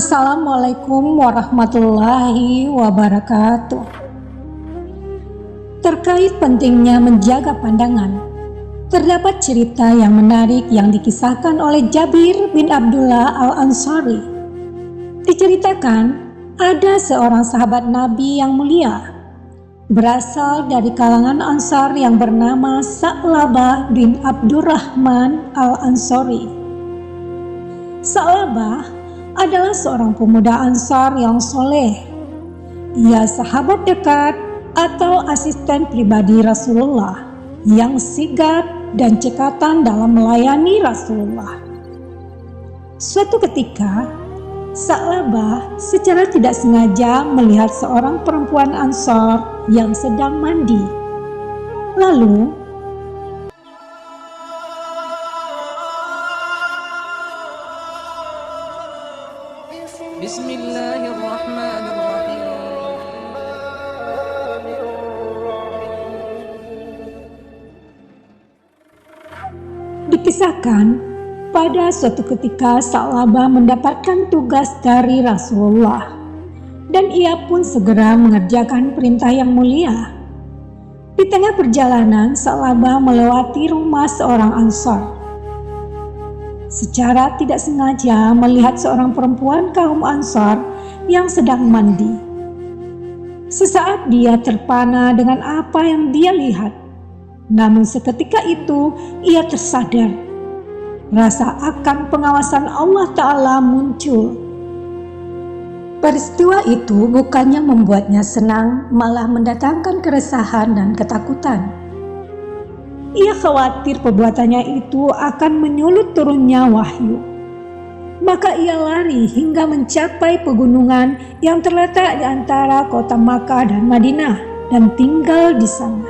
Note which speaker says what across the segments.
Speaker 1: Assalamualaikum warahmatullahi wabarakatuh. Terkait pentingnya menjaga pandangan, terdapat cerita yang menarik yang dikisahkan oleh Jabir bin Abdullah Al-Ansari. Diceritakan, ada seorang sahabat Nabi yang mulia, berasal dari kalangan Ansar yang bernama Sa'labah bin Abdurrahman Al-Ansari. Sa'labah adalah seorang pemuda Ansar yang soleh. Ia sahabat dekat atau asisten pribadi Rasulullah yang sigap dan cekatan dalam melayani Rasulullah. Suatu ketika, Sa'labah secara tidak sengaja melihat seorang perempuan Ansar yang sedang mandi. Lalu,
Speaker 2: Bismillahirrahmanirrahim.
Speaker 1: Dikisahkan, pada suatu ketika Sa'labah mendapatkan tugas dari Rasulullah, dan ia pun segera mengerjakan perintah yang mulia. Di tengah perjalanan, Sa'labah melewati rumah seorang Ansar. Secara tidak sengaja melihat seorang perempuan kaum Ansar yang sedang mandi. Sesaat dia terpana dengan apa yang dia lihat. Namun seketika itu ia tersadar. Rasa akan pengawasan Allah Ta'ala muncul. Peristiwa itu bukannya membuatnya senang, malah mendatangkan keresahan dan ketakutan. Ia khawatir perbuatannya itu akan menyulut turunnya wahyu. Maka ia lari hingga mencapai pegunungan yang terletak di antara kota Makkah dan Madinah dan tinggal di sana.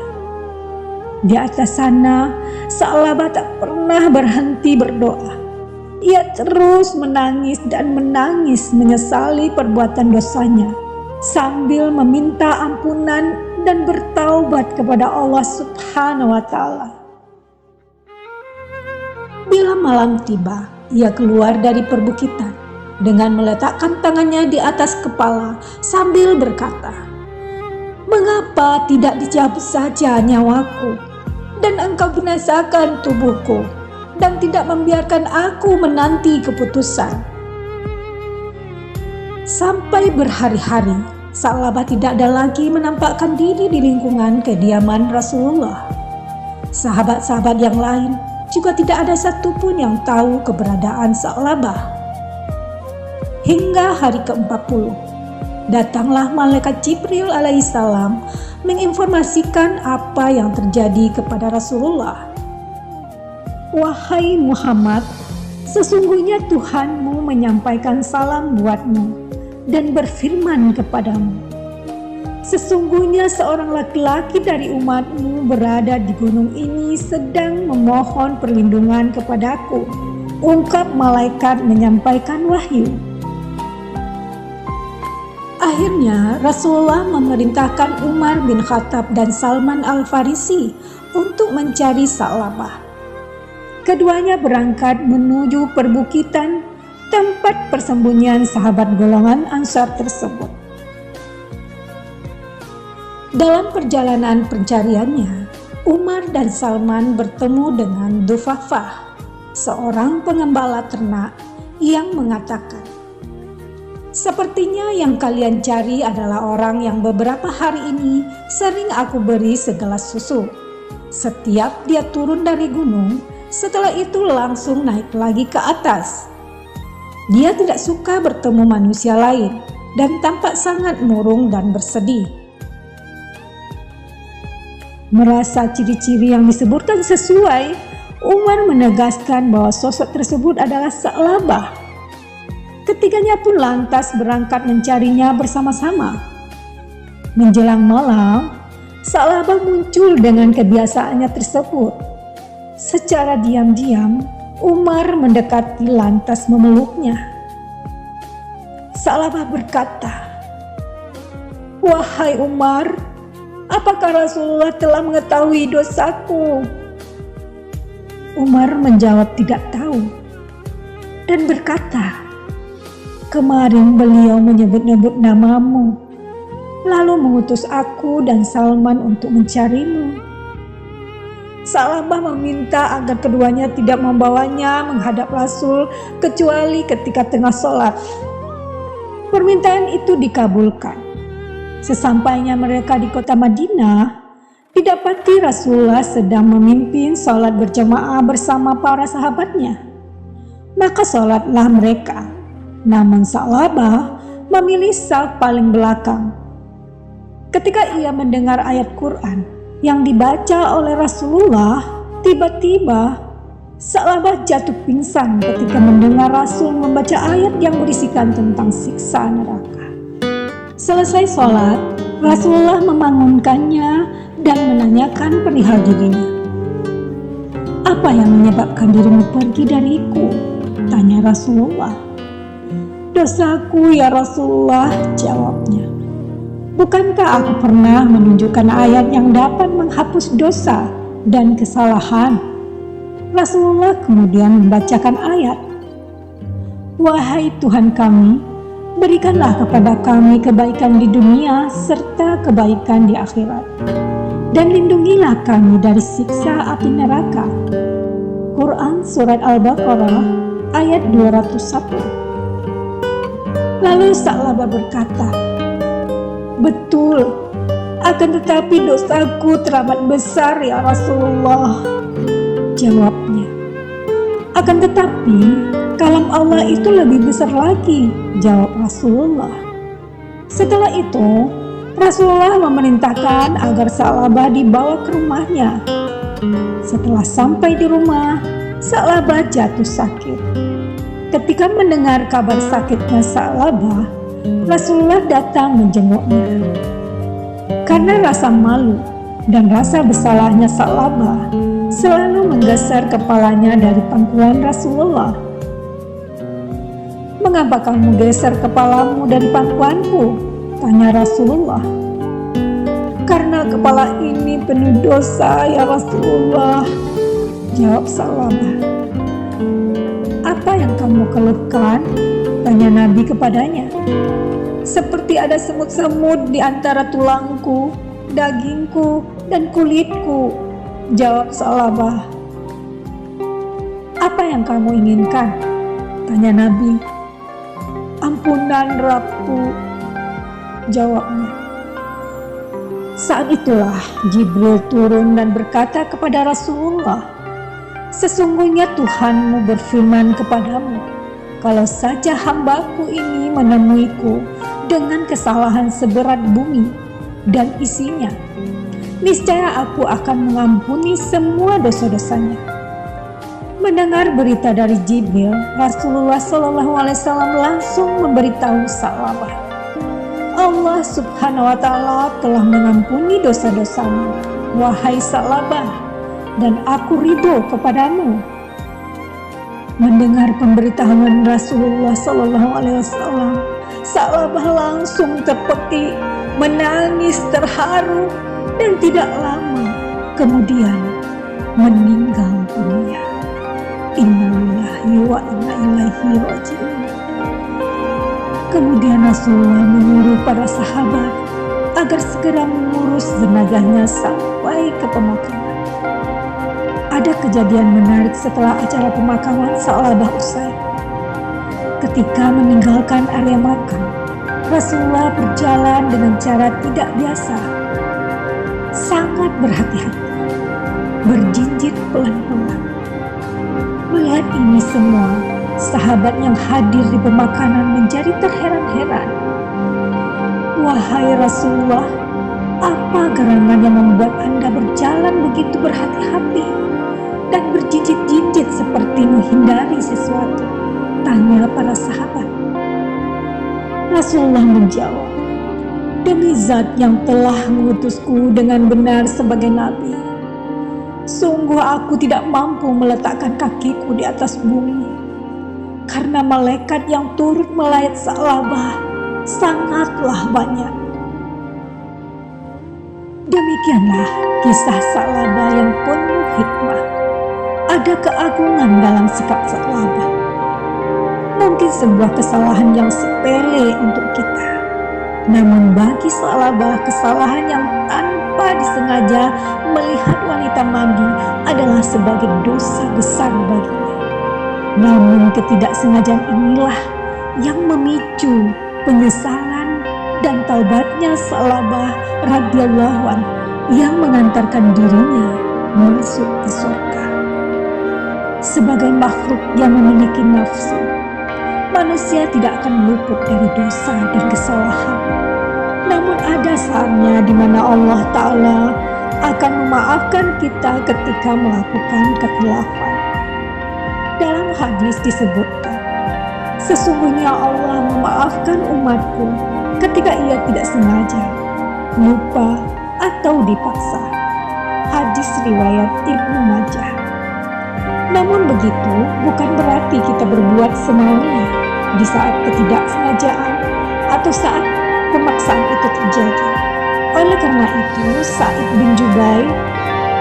Speaker 1: Di atas sana, Sa'labah tak pernah berhenti berdoa. Ia terus menangis dan menangis menyesali perbuatan dosanya, sambil meminta ampunan dan bertaubat kepada Allah Subhanahu wa Ta'ala. Bila malam tiba, ia keluar dari perbukitan dengan meletakkan tangannya di atas kepala sambil berkata, "Mengapa tidak dicabut saja nyawaku dan engkau binasakan tubuhku dan tidak membiarkan aku menanti keputusan?" Sampai berhari-hari, Sa'labah tidak ada lagi menampakkan diri di lingkungan kediaman Rasulullah. Sahabat-sahabat yang lain juga tidak ada satupun yang tahu keberadaan Sa'labah. Hingga hari ke-40, datanglah malaikat Jibril alaihissalam menginformasikan apa yang terjadi kepada Rasulullah. "Wahai Muhammad, sesungguhnya Tuhanmu menyampaikan salam buatmu dan berfirman kepadamu, sesungguhnya seorang laki-laki dari umatmu berada di gunung ini sedang memohon perlindungan kepadaku," ungkap malaikat menyampaikan wahyu. Akhirnya Rasulullah memerintahkan Umar bin Khattab dan Salman Al-Farisi untuk mencari Sa'labah. Keduanya berangkat menuju perbukitan tempat persembunyian sahabat golongan Ansar tersebut. Dalam perjalanan pencariannya, Umar dan Salman bertemu dengan Dufafah, seorang pengembala ternak yang mengatakan, "Sepertinya yang kalian cari adalah orang yang beberapa hari ini sering aku beri segelas susu. Setiap dia turun dari gunung, setelah itu langsung naik lagi ke atas. Dia tidak suka bertemu manusia lain dan tampak sangat murung dan bersedih." Merasa ciri-ciri yang disebutkan sesuai, Umar menegaskan bahwa sosok tersebut adalah Sa'labah. Ketiganya pun lantas berangkat mencarinya bersama-sama. Menjelang malam, Sa'labah muncul dengan kebiasaannya tersebut. Secara diam-diam, Umar mendekati lantas memeluknya. Sa'labah berkata, "Wahai Umar, apakah Rasulullah telah mengetahui dosaku?" Umar menjawab tidak tahu dan berkata, Kemarin beliau menyebut-nyebut namamu, lalu mengutus aku dan Salman untuk mencarimu. Sa'labah meminta agar keduanya tidak membawanya menghadap Rasul kecuali ketika tengah sholat. Permintaan itu dikabulkan. Sesampainya mereka di kota Madinah, didapati Rasulullah sedang memimpin sholat berjamaah bersama para sahabatnya. Maka sholatlah mereka, namun Sa'labah memilih saf paling belakang. Ketika ia mendengar ayat Quran yang dibaca oleh Rasulullah, tiba-tiba Sa'labah jatuh pingsan ketika mendengar Rasul membaca ayat yang berisikan tentang siksa neraka. Selesai sholat, Rasulullah membangunkannya dan menanyakan perihal dirinya. "Apa yang menyebabkan dirimu pergi dariku?" tanya Rasulullah. "Dosaku ya Rasulullah," jawabnya. "Bukankah aku pernah menunjukkan ayat yang dapat menghapus dosa dan kesalahan?" Rasulullah kemudian membacakan ayat, "Wahai Tuhan kami, berikanlah kepada kami kebaikan di dunia serta kebaikan di akhirat, dan lindungilah kami dari siksa api neraka." Quran Surat Al-Baqarah ayat 201. Lalu Sa'labah berkata, "Betul, akan tetapi dosaku teramat besar ya Rasulullah," jawabnya. "Akan tetapi kalam Allah itu lebih besar lagi," jawab Rasulullah. Setelah itu Rasulullah memerintahkan agar Sa'labah dibawa ke rumahnya. Setelah sampai di rumah, Sa'labah jatuh sakit. Ketika mendengar kabar sakitnya Sa'labah, Rasulullah datang menjenguknya. Karena rasa malu dan rasa bersalahnya Sa'labah selalu menggeser kepalanya dari pangkuan Rasulullah. "Mengapa kamu geser kepalamu dari pangkuanku?" tanya Rasulullah. "Karena kepala ini penuh dosa ya Rasulullah," jawab Sa'labah. "Apa yang kamu keluhkan?" tanya Nabi kepadanya. "Seperti ada semut-semut di antara tulangku, dagingku, dan kulitku," jawab Sa'labah. "Apa yang kamu inginkan?" tanya Nabi. "Ampunan Rabbku," jawabnya. Saat itulah Jibril turun dan berkata kepada Rasulullah, "Sesungguhnya Tuhanmu berfirman kepadamu, kalau saja hambaku ini menemuiku dengan kesalahan seberat bumi dan isinya, niscaya aku akan mengampuni semua dosa-dosanya." Mendengar berita dari Jibril, Rasulullah SAW langsung memberitahu Sa'labah, "Allah Subhanahu wa Ta'ala telah mengampuni dosa-dosamu, wahai Sa'labah, dan aku ridho kepadamu." Mendengar pemberitahuan Rasulullah SAW, Sa'labah langsung terpetik, menangis terharu, dan tidak lama kemudian meninggal dunia. Innalillahi wa inna ilaihi raji'un. Kemudian Rasulullah menyuruh para sahabat agar segera mengurus jenazahnya sampai ke pemakaman. Ada kejadian menarik setelah acara pemakaman Sa'labah usai. Ketika meninggalkan area makam, Rasulullah berjalan dengan cara tidak biasa, sangat berhati-hati, berjinjit pelan-pelan. Melihat ini semua, sahabat yang hadir di pemakaman menjadi terheran-heran. "Wahai Rasulullah, apa gerangan yang membuat Anda berjalan begitu berhati-hati dan berjinjit-jinjit seperti menghindari sesuatu?" tanya para sahabat. Rasulullah menjawab, "Demi Zat yang telah mengutusku dengan benar sebagai Nabi, sungguh aku tidak mampu meletakkan kakiku di atas bumi, karena malaikat yang turut melayat Sa'labah sangatlah banyak." Demikianlah kisah Sa'labah yang penuh hikmah. Ada keagungan dalam sikap Sa'labah. Mungkin mungkin sebuah kesalahan yang sepele untuk kita. Namun bagi Sa'labah, kesalahan yang tanpa disengaja melihat wanita mandi adalah sebagai dosa besar baginya. Namun ketidaksengajaan inilah yang memicu penyesalan dan taubatnya Sa'labah radhiyallahu anhu yang mengantarkan dirinya masuk ke surga. Sebagai makhluk yang memiliki nafsu, manusia tidak akan luput dari dosa dan kesalahan. Namun ada saatnya di mana Allah Ta'ala akan memaafkan kita ketika melakukan kekhilafan. Dalam hadis disebutkan, sesungguhnya Allah memaafkan umatku ketika ia tidak sengaja, lupa, atau dipaksa. Hadis riwayat Ibnu Majah. Namun begitu bukan berarti kita berbuat semaunya di saat ketidaksengajaan atau saat pemaksaan itu terjadi. Oleh karena itu, Sa'id bin Jubair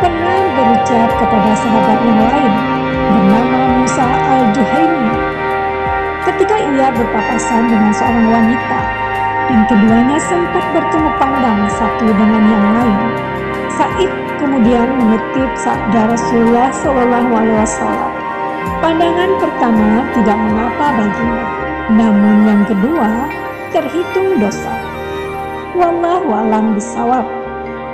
Speaker 1: pernah berucap kepada sahabat yang lain bernama Musa al-Juhaimi ketika ia berpapasan dengan seorang wanita dan keduanya sempat bertemu pandang satu dengan yang lain. Sa'id kemudian mengutip sabda Rasulullah SAW. Pandangan pertama tidak mengapa baginya, namun yang kedua terhitung dosa. Wallahu a'lam bishawab.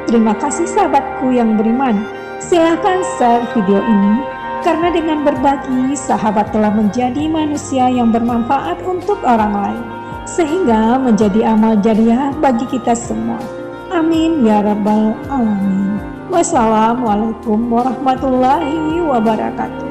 Speaker 1: Terima kasih sahabatku yang beriman. Silakan share video ini karena dengan berbagi sahabat telah menjadi manusia yang bermanfaat untuk orang lain, sehingga menjadi amal jariah bagi kita semua. Amin ya rabbal alamin. Wassalamualaikum warahmatullahi wabarakatuh.